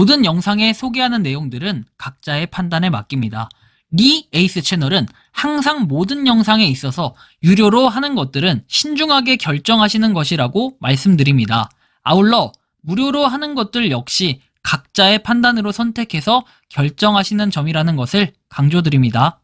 모든 영상에 소개하는 내용들은 각자의 판단에 맡깁니다. 리 에이스 채널은 항상 모든 영상에 있어서 유료로 하는 것들은 신중하게 결정하시는 것이라고 말씀드립니다. 아울러 무료로 하는 것들 역시 각자의 판단으로 선택해서 결정하시는 점이라는 것을 강조드립니다.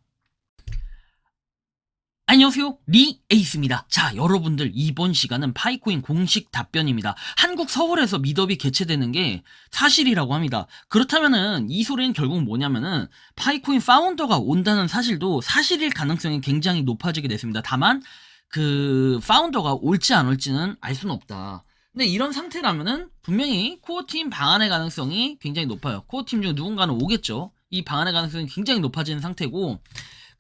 안녕하세요, 리 에이스입니다. 자, 여러분들, 이번 시간은 파이코인 공식 답변입니다. 한국 서울에서 미더비 개최되는 게 사실이라고 합니다. 그렇다면은 이 소리는 결국 뭐냐면은 파이코인 파운더가 온다는 사실도 사실일 가능성이 굉장히 높아지게 됐습니다. 다만 그 파운더가 올지 안 올지는 알 수는 없다. 근데 이런 상태라면은 분명히 코어팀 방한의 가능성이 굉장히 높아요. 코어팀 중 누군가는 오겠죠. 이 방한의 가능성이 굉장히 높아지는 상태고,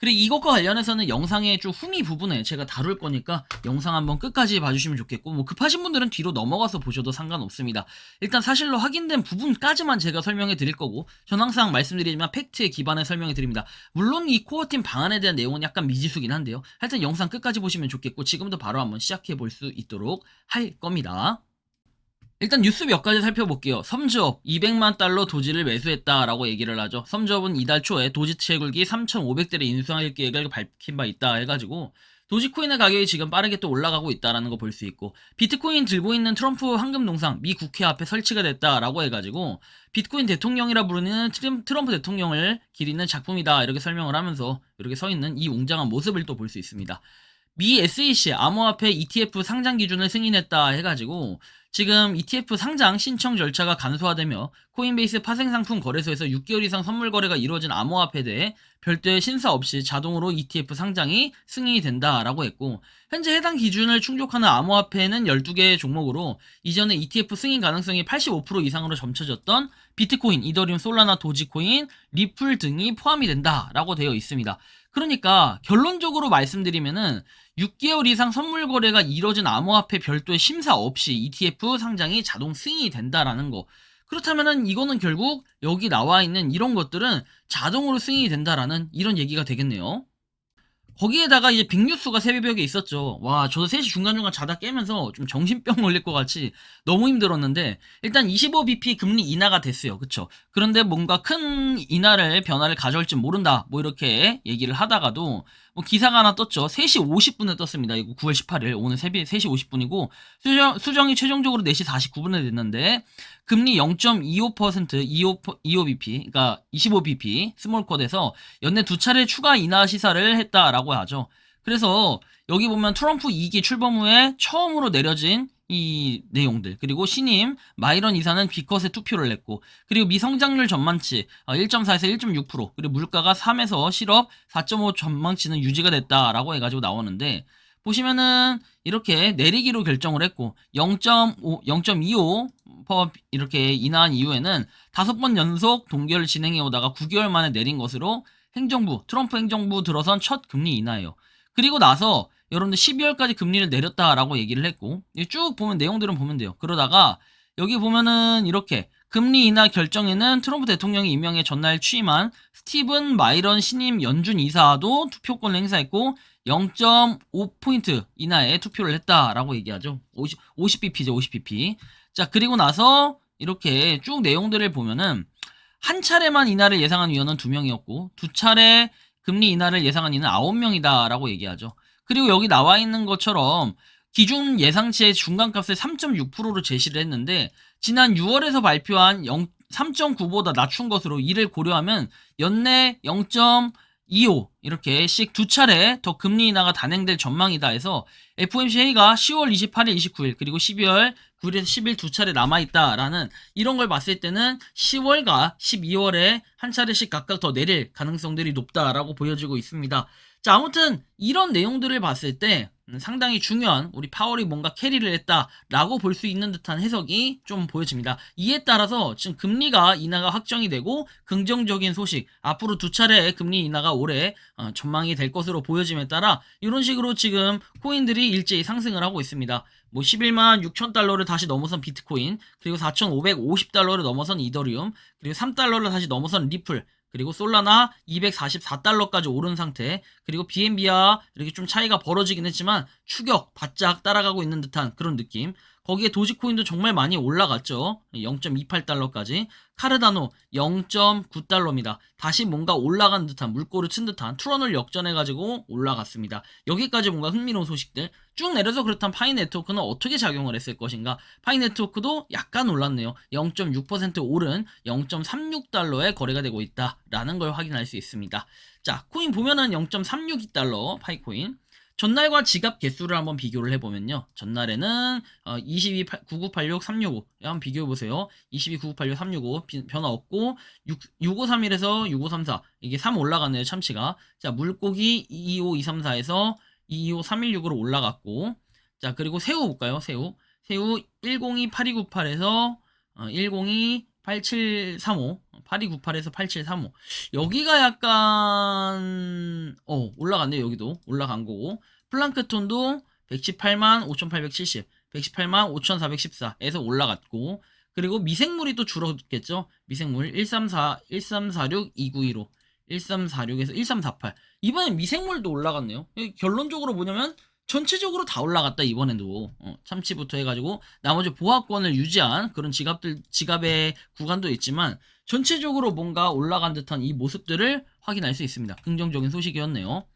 그리고 이것과 관련해서는 영상의 좀 후미 부분에 제가 다룰 거니까 영상 한번 끝까지 봐주시면 좋겠고, 뭐 급하신 분들은 뒤로 넘어가서 보셔도 상관없습니다. 일단 사실로 확인된 부분까지만 제가 설명해 드릴 거고, 전 항상 말씀드리지만 팩트에 기반해 설명해 드립니다. 물론 이 코어팀 방안에 대한 내용은 약간 미지수긴 한데요. 하여튼 영상 끝까지 보시면 좋겠고, 지금부터 바로 한번 시작해 볼 수 있도록 할 겁니다. 일단 뉴스 몇 가지 살펴볼게요. 섬즈업 200만 달러 도지를 매수했다라고 얘기를 하죠. 섬즈업은 이달 초에 도지 채굴기 3,500대를 인수할 계획을 밝힌 바 있다 해가지고 도지코인의 가격이 지금 빠르게 또 올라가고 있다라는 거 볼 수 있고, 비트코인 들고 있는 트럼프 황금 동상 미 국회 앞에 설치가 됐다라고 해가지고 비트코인 대통령이라 부르는 트럼프 대통령을 기리는 작품이다 이렇게 설명을 하면서 이렇게 서 있는 이 웅장한 모습을 또 볼 수 있습니다. 미 SEC 암호화폐 ETF 상장 기준을 승인했다 해가지고 지금 ETF 상장 신청 절차가 간소화되며 코인베이스 파생상품 거래소에서 6개월 이상 선물 거래가 이루어진 암호화폐에 대해 별도의 심사 없이 자동으로 ETF 상장이 승인이 된다라고 했고, 현재 해당 기준을 충족하는 암호화폐는 12개의 종목으로 이전에 ETF 승인 가능성이 85% 이상으로 점쳐졌던 비트코인, 이더리움, 솔라나, 도지코인, 리플 등이 포함이 된다라고 되어 있습니다. 그러니까 결론적으로 말씀드리면은 6개월 이상 선물 거래가 이뤄진 암호화폐 별도의 심사 없이 ETF 상장이 자동 승인이 된다라는 거. 그렇다면은 이거는 결국 여기 나와 있는 이런 것들은 자동으로 승인이 된다라는 이런 얘기가 되겠네요. 거기에다가 이제 빅뉴스가 새벽에 있었죠. 와, 저도 3시 중간중간 자다 깨면서 좀 정신병 걸릴 것 같이 너무 힘들었는데, 일단 25bp 금리 인하가 됐어요. 그쵸? 그런데 뭔가 큰 변화를 가져올지 모른다. 뭐 이렇게 얘기를 하다가도 뭐 기사가 하나 떴죠. 3시 50분에 떴습니다. 이거 9월 18일. 오늘 3시 50분이고, 수정이 최종적으로 4시 49분에 됐는데, 금리 0.25%, 25bp, 그러니까 25bp 스몰컷에서 연내 2차례 추가 인하 시사를 했다라고 하죠. 그래서 여기 보면 트럼프 2기 출범 후에 처음으로 내려진 이 내용들, 그리고 신임 마이런 이사는 비컷에 투표를 냈고, 그리고 미성장률 전망치 1.4에서 1.6%, 그리고 물가가 3에서 실업 4.5 전망치는 유지가 됐다라고 해가지고 나오는데, 보시면은 이렇게 내리기로 결정을 했고 0.25 이렇게 인하한 이후에는 5번 연속 동결을 진행해 오다가 9개월 만에 내린 것으로 트럼프 행정부 들어선 첫 금리 인하예요. 그리고 나서 여러분들 12월까지 금리를 내렸다라고 얘기를 했고, 쭉 보면 내용들은 보면 돼요. 그러다가 여기 보면은 이렇게 금리 인하 결정에는 트럼프 대통령이 임명해 전날 취임한 스티븐 마이런 신임 연준 이사도 투표권을 행사했고 0.5포인트 인하에 투표를 했다라고 얘기하죠. 50bp죠, 50bp. 자, 그리고 나서 이렇게 쭉 내용들을 보면은 한 차례만 인하를 예상한 위원은 2명이었고 2차례 금리 인하를 예상한 이는 9명이다 라고 얘기하죠. 그리고 여기 나와 있는 것처럼 기준 예상치의 중간값을 3.6%로 제시를 했는데 지난 6월에서 발표한 3.9보다 낮춘 것으로 이를 고려하면 연내 0.25 이렇게씩 2차례 더 금리 인하가 단행될 전망이다 해서 FOMC 회의가 10월 28일, 29일 그리고 12월 9일에서 10일 2차례 남아있다라는 이런 걸 봤을 때는 10월과 12월에 한 차례씩 각각 더 내릴 가능성들이 높다라고 보여지고 있습니다. 자, 아무튼 이런 내용들을 봤을 때 상당히 중요한 우리 파월이 뭔가 캐리를 했다라고 볼 수 있는 듯한 해석이 좀 보여집니다. 이에 따라서 지금 금리가 인하가 확정이 되고 긍정적인 소식, 앞으로 2차례의 금리 인하가 올해 전망이 될 것으로 보여짐에 따라 이런 식으로 지금 코인들이 일제히 상승을 하고 있습니다. 뭐 11만 6천 달러를 다시 넘어선 비트코인, 그리고 4,550달러를 넘어선 이더리움, 그리고 3달러를 다시 넘어선 리플, 그리고 솔라나 244달러까지 오른 상태, 그리고 BNB와 이렇게 좀 차이가 벌어지긴 했지만 추격 바짝 따라가고 있는 듯한 그런 느낌. 거기에 도지코인도 정말 많이 올라갔죠. 0.28달러까지. 카르다노 0.9달러입니다. 다시 뭔가 올라간 듯한 물꼬를 친 듯한 트론을 역전해가지고 올라갔습니다. 여기까지 뭔가 흥미로운 소식들 쭉 내려서 그렇다면 파이 네트워크는 어떻게 작용을 했을 것인가. 파이 네트워크도 약간 올랐네요. 0.6% 오른 0.36달러에 거래가 되고 있다라는 걸 확인할 수 있습니다. 자, 코인 보면은 0.362달러 파이코인. 전날과 지갑 개수를 한번 비교를 해보면요. 전날에는 22 9986 365 한번 비교해보세요. 22 9986 365 변화 없고 6531에서 6534 이게 3 올라갔네요. 참치가. 자, 물고기 225 234에서 225 316으로 올라갔고, 자, 그리고 새우 볼까요? 새우 102 8298에서 102 8735 8298에서 8735 여기가 약간 올라갔네요. 여기도 올라간 거고, 플랑크톤도 118만 5870 118만 5414에서 올라갔고, 그리고 미생물이 또 줄었겠죠. 미생물 134 2915 1346에서 1348 이번엔 미생물도 올라갔네요. 결론적으로 뭐냐면 전체적으로 다 올라갔다 이번에도. 참치부터 해가지고 나머지 보합권을 유지한 그런 지갑의 구간도 있지만 전체적으로 뭔가 올라간 듯한 이 모습들을 확인할 수 있습니다. 긍정적인 소식이었네요.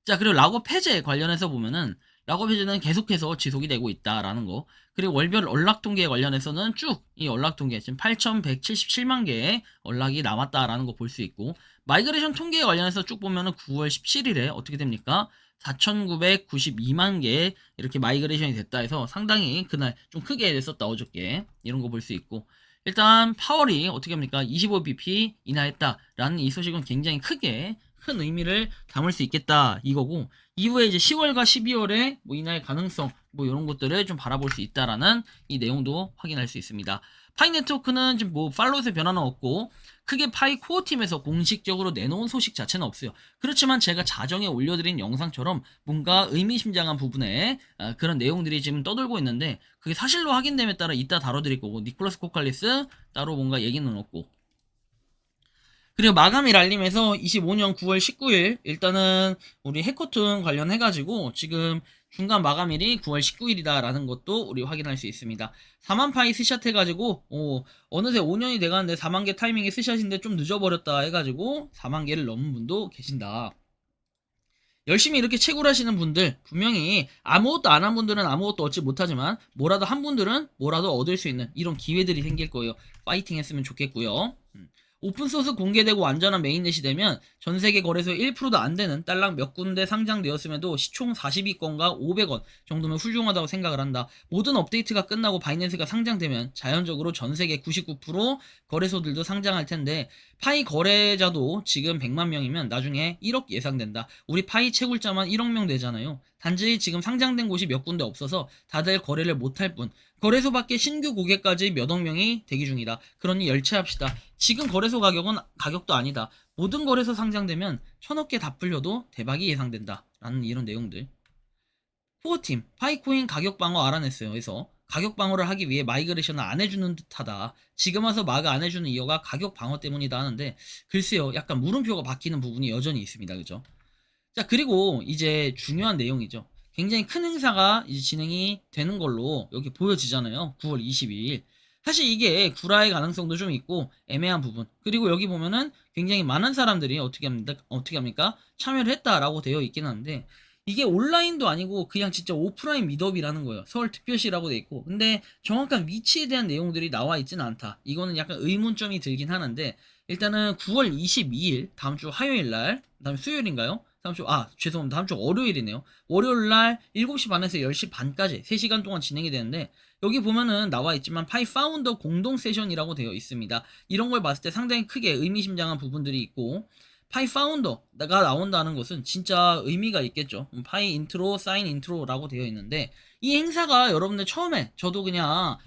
자, 그리고 락업 해제 관련해서 보면은 락업 해제는 계속해서 지속이 되고 있다라는 거. 그리고 월별 언락 통계 관련해서는 쭉 이 언락 통계 지금 8,177만 개의 언락이 남았다라는 거 볼 수 있고, 마이그레이션 통계 관련해서 쭉 보면은 9월 17일에 어떻게 됩니까? 4,992만 개 이렇게 마이그레이션이 됐다 해서 상당히 그날 좀 크게 됐었다 어저께. 이런 거 볼 수 있고, 일단 파월이 어떻게 합니까? 25bp 인하했다라는 이 소식은 굉장히 큰 의미를 담을 수 있겠다 이거고, 이후에 이제 10월과 12월에 뭐 인하의 가능성 뭐 이런 것들을 좀 바라볼 수 있다라는 이 내용도 확인할 수 있습니다. 파이 네트워크는 지금 뭐 팔로우의 변화는 없고 크게 파이 코어 팀에서 공식적으로 내놓은 소식 자체는 없어요. 그렇지만 제가 자정에 올려드린 영상처럼 뭔가 의미심장한 부분에 그런 내용들이 지금 떠돌고 있는데, 그게 사실로 확인됨에 따라 이따 다뤄드릴 거고, 니콜라스 코칼리스 따로 뭔가 얘기는 없고. 그리고 마감이 랄림에서 25년 9월 19일 일단은 우리 해커톤 관련해가지고 지금 중간 마감일이 9월 19일이다라는 것도 우리 확인할 수 있습니다. 4만 파이 스샷 해가지고 어느새 5년이 돼가는데 4만 개 타이밍이 스샷인데 좀 늦어버렸다 해가지고 4만 개를 넘은 분도 계신다. 열심히 이렇게 채굴 하시는 분들, 분명히 아무것도 안 한 분들은 아무것도 얻지 못하지만 뭐라도 한 분들은 뭐라도 얻을 수 있는 이런 기회들이 생길 거예요. 파이팅 했으면 좋겠고요. 오픈소스 공개되고 안전한 메인넷이 되면 전세계 거래소 1%도 안 되는 딸랑 몇 군데 상장되었음에도 시총 42건과 500원 정도면 훌륭하다고 생각을 한다. 모든 업데이트가 끝나고 바이낸스가 상장되면 자연적으로 전세계 99% 거래소들도 상장할 텐데, 파이 거래자도 지금 100만 명이면 나중에 1억 예상된다. 우리 파이 채굴자만 1억 명 되잖아요. 단지 지금 상장된 곳이 몇 군데 없어서 다들 거래를 못할 뿐, 거래소 밖에 신규 고객까지 몇억 명이 대기 중이다. 그러니 열체합시다. 지금 거래소 가격도 아니다. 모든 거래소 상장되면 1000억 개 다 풀려도 대박이 예상된다. 라는 이런 내용들. 코어팀, 파이코인 가격 방어 알아냈어요. 그래서 가격 방어를 하기 위해 마이그레이션을 안 해주는 듯하다. 지금 와서 마그 안 해주는 이유가 가격 방어 때문이다 하는데, 글쎄요. 약간 물음표가 박히는 부분이 여전히 있습니다. 그죠? 자, 그리고 이제 중요한 내용이죠. 굉장히 큰 행사가 이제 진행이 되는 걸로 여기 보여지잖아요. 9월 22일. 사실 이게 구라의 가능성도 좀 있고 애매한 부분. 그리고 여기 보면은 굉장히 많은 사람들이 어떻게 합니까? 참여를 했다라고 되어 있긴 한데, 이게 온라인도 아니고 그냥 진짜 오프라인 미더비라는 거예요. 서울특별시라고 돼 있고. 근데 정확한 위치에 대한 내용들이 나와 있지는 않다. 이거는 약간 의문점이 들긴 하는데, 일단은 9월 22일 다음 주 화요일 날, 다음 수요일인가요? 죄송합니다. 다음 주 월요일이네요. 월요일 날 7시 반에서 10시 반까지 3시간 동안 진행이 되는데, 여기 보면은 나와 있지만 파이 파운더 공동 세션이라고 되어 있습니다. 이런 걸 봤을 때 상당히 크게 의미심장한 부분들이 있고, 파이 파운더가 나온다는 것은 진짜 의미가 있겠죠. 파이 인트로, 사인 인트로라고 되어 있는데, 이 행사가 여러분들 처음에 저도 그냥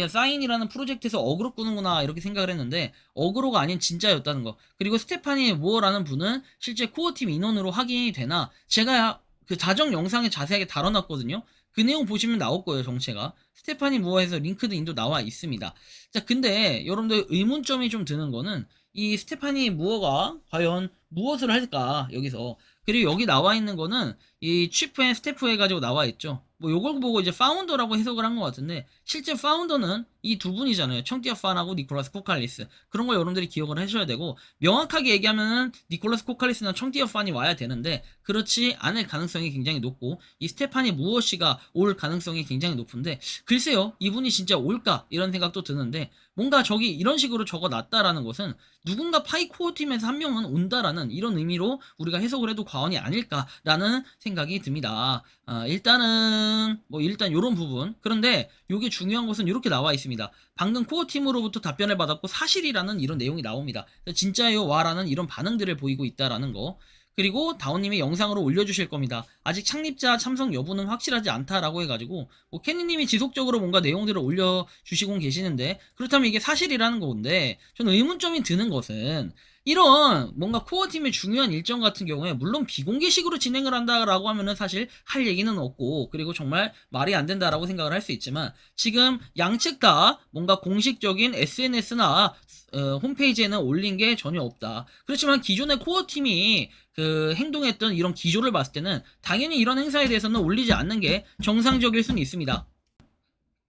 사인이라는 프로젝트에서 어그로 꾸는구나 이렇게 생각을 했는데, 어그로가 아닌 진짜였다는 거. 그리고 스테파니 무어라는 분은 실제 코어팀 인원으로 확인이 되나, 제가 그 자정 영상에 자세하게 다뤄놨거든요. 그 내용 보시면 나올 거예요. 정체가 스테파니 무어에서 링크드인도 나와 있습니다. 자, 근데 여러분들 의문점이 좀 드는 거는, 이 스테파니 무어가 과연 무엇을 할까, 여기서 그리고 여기 나와 있는 거는 이 치프 앤 스태프 해가지고 나와 있죠. 뭐 요걸 보고 이제 파운더라고 해석을 한 것 같은데 실제 파운더는 이 두 분이잖아요. 청티어 판하고 니콜라스 코칼리스. 그런 걸 여러분들이 기억을 하셔야 되고 명확하게 얘기하면은 니콜라스 코칼리스나 청티어 판이 와야 되는데 그렇지 않을 가능성이 굉장히 높고 이 스테파니 무어시가 올 가능성이 굉장히 높은데 글쎄요 이분이 진짜 올까 이런 생각도 드는데 뭔가 저기 이런 식으로 적어놨다라는 것은 누군가 파이코어 팀에서 한 명은 온다라는 이런 의미로 우리가 해석을 해도 과언이 아닐까라는 생각이 듭니다. 일단은 일단 요런 부분. 그런데 요게 중요한 것은 이렇게 나와 있습니다. 방금 코어 팀으로부터 답변을 받았고 사실이라는 이런 내용이 나옵니다. 진짜요 와라는 이런 반응들을 보이고 있다라는 거. 그리고 다운님이 영상으로 올려주실 겁니다. 아직 창립자 참석 여부는 확실하지 않다라고 해가지고 캐니님이 지속적으로 뭔가 내용들을 올려주시고 계시는데 그렇다면 이게 사실이라는 건데 저는 의문점이 드는 것은 이런 뭔가 코어팀의 중요한 일정 같은 경우에 물론 비공개식으로 진행을 한다라고 하면은 사실 할 얘기는 없고 그리고 정말 말이 안 된다라고 생각을 할 수 있지만 지금 양측 다 뭔가 공식적인 SNS나 홈페이지에는 올린 게 전혀 없다. 그렇지만 기존의 코어팀이 행동했던 이런 기조를 봤을 때는 당연히 이런 행사에 대해서는 올리지 않는 게 정상적일 수는 있습니다.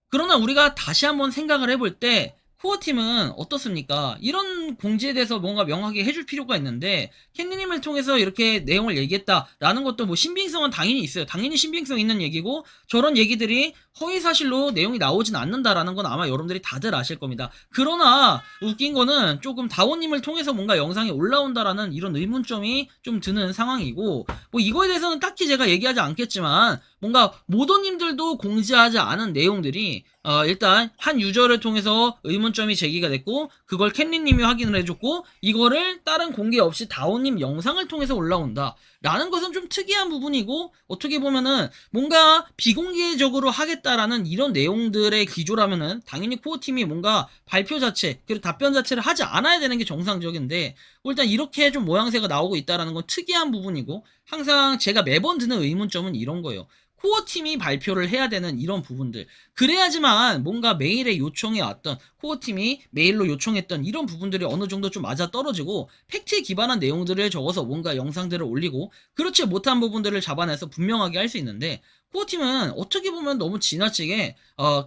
그러나 우리가 다시 한번 생각을 해볼 때 코어팀은 어떻습니까? 이런 공지에 대해서 뭔가 명확하게 해줄 필요가 있는데 캔디님을 통해서 이렇게 내용을 얘기했다라는 것도 신빙성은 당연히 있어요. 당연히 신빙성 있는 얘기고 저런 얘기들이 허위사실로 내용이 나오진 않는다라는 건 아마 여러분들이 다들 아실 겁니다. 그러나 웃긴 거는 조금 다원님을 통해서 뭔가 영상이 올라온다라는 이런 의문점이 좀 드는 상황이고 이거에 대해서는 딱히 제가 얘기하지 않겠지만 뭔가 모더님들도 공지하지 않은 내용들이 일단 한 유저를 통해서 의문점이 제기가 됐고 그걸 캔리님이 확인을 해줬고 이거를 다른 공개 없이 다운님 영상을 통해서 올라온다 라는 것은 좀 특이한 부분이고 어떻게 보면은 뭔가 비공개적으로 하겠다라는 이런 내용들의 기조라면은 당연히 코어팀이 뭔가 발표 자체 그리고 답변 자체를 하지 않아야 되는 게 정상적인데 일단 이렇게 좀 모양새가 나오고 있다라는 건 특이한 부분이고 항상 제가 매번 드는 의문점은 이런 거예요. 코어팀이 발표를 해야 되는 이런 부분들 그래야지만 뭔가 메일에 요청해 왔던 코어팀이 메일로 요청했던 이런 부분들이 어느 정도 좀 맞아 떨어지고 팩트에 기반한 내용들을 적어서 뭔가 영상들을 올리고 그렇지 못한 부분들을 잡아내서 분명하게 할 수 있는데 코어팀은 어떻게 보면 너무 지나치게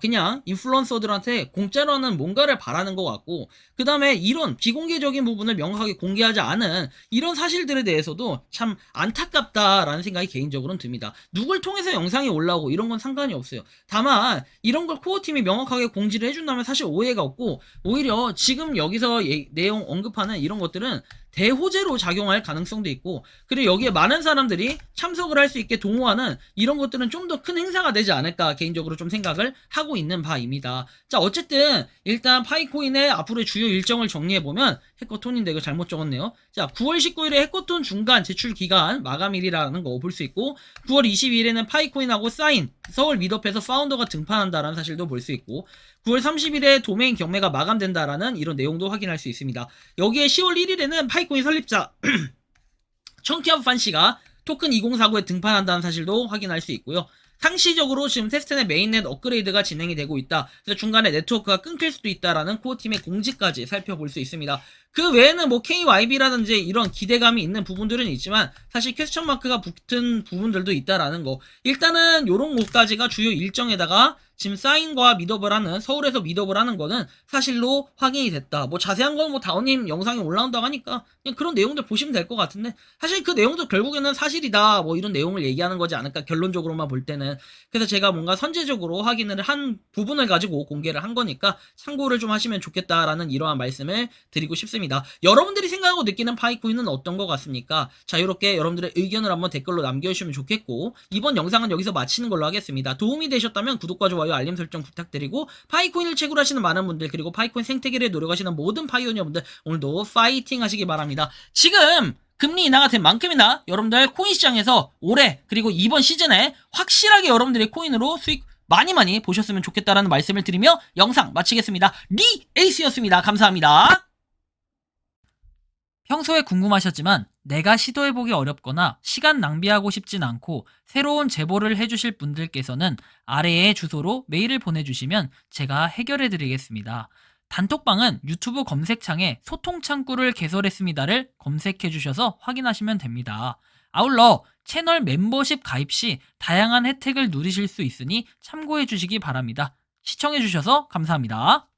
그냥 인플루언서들한테 공짜로 하는 뭔가를 바라는 것 같고 그 다음에 이런 비공개적인 부분을 명확하게 공개하지 않은 이런 사실들에 대해서도 참 안타깝다라는 생각이 개인적으로는 듭니다. 누굴 통해서 영상이 올라오고 이런 건 상관이 없어요. 다만 이런 걸 코어팀이 명확하게 공지를 해준다면 사실 오해가 없고 오히려 지금 여기서 내용 언급하는 이런 것들은 대호재로 작용할 가능성도 있고 그리고 여기에 많은 사람들이 참석을 할 수 있게 동호하는 이런 것들은 좀 더 큰 행사가 되지 않을까 개인적으로 좀 생각을 하고 있는 바입니다. 자 어쨌든 일단 파이코인의 앞으로의 주요 일정을 정리해보면 해커톤인데 이거 잘못 적었네요. 자 9월 19일에 해커톤 중간 제출 기간 마감일이라는 거 볼 수 있고 9월 22일에는 파이코인하고 사인 서울 미드업에서 파운더가 등판한다라는 사실도 볼 수 있고 9월 30일에 도메인 경매가 마감된다라는 이런 내용도 확인할 수 있습니다. 여기에 10월 1일에는 파이코인 설립자 청티어 판씨가 토큰 2049에 등판한다는 사실도 확인할 수 있고요. 상시적으로 지금 테스트넷 메인넷 업그레이드가 진행이 되고 있다. 그래서 중간에 네트워크가 끊길 수도 있다라는 코어팀의 공지까지 살펴볼 수 있습니다. 그 외에는 KYB라든지 이런 기대감이 있는 부분들은 있지만 사실 퀘스천 마크가 붙은 부분들도 있다라는 거. 일단은 요런 것까지가 주요 일정에다가 지금 사인과 미더블 하는 서울에서 미더블 하는 거는 사실로 확인이 됐다. 자세한 건 다운님 영상이 올라온다고 하니까 그냥 그런 내용들 보시면 될 것 같은데 사실 그 내용도 결국에는 사실이다 이런 내용을 얘기하는 거지 않을까 결론적으로만 볼 때는. 그래서 제가 뭔가 선제적으로 확인을 한 부분을 가지고 공개를 한 거니까 참고를 좀 하시면 좋겠다라는 이러한 말씀을 드리고 싶습니다. 여러분들이 생각하고 느끼는 파이코인은 어떤 것 같습니까? 자 이렇게 여러분들의 의견을 한번 댓글로 남겨주시면 좋겠고 이번 영상은 여기서 마치는 걸로 하겠습니다. 도움이 되셨다면 구독과 좋아요 알림 설정 부탁드리고 파이코인을 채굴 하시는 많은 분들 그리고 파이코인 생태계를 노력하시는 모든 파이오니어분들 오늘도 파이팅 하시기 바랍니다. 지금 금리 인하가 된 만큼이나 여러분들 코인 시장에서 올해 그리고 이번 시즌에 확실하게 여러분들의 코인으로 수익 많이 보셨으면 좋겠다라는 말씀을 드리며 영상 마치겠습니다. 리에이스였습니다. 감사합니다. 평소에 궁금하셨지만 내가 시도해보기 어렵거나 시간 낭비하고 싶진 않고 새로운 제보를 해주실 분들께서는 아래의 주소로 메일을 보내주시면 제가 해결해드리겠습니다. 단톡방은 유튜브 검색창에 소통 창구를 개설했습니다를 검색해 주셔서 확인하시면 됩니다. 아울러 채널 멤버십 가입 시 다양한 혜택을 누리실 수 있으니 참고해 주시기 바랍니다. 시청해 주셔서 감사합니다.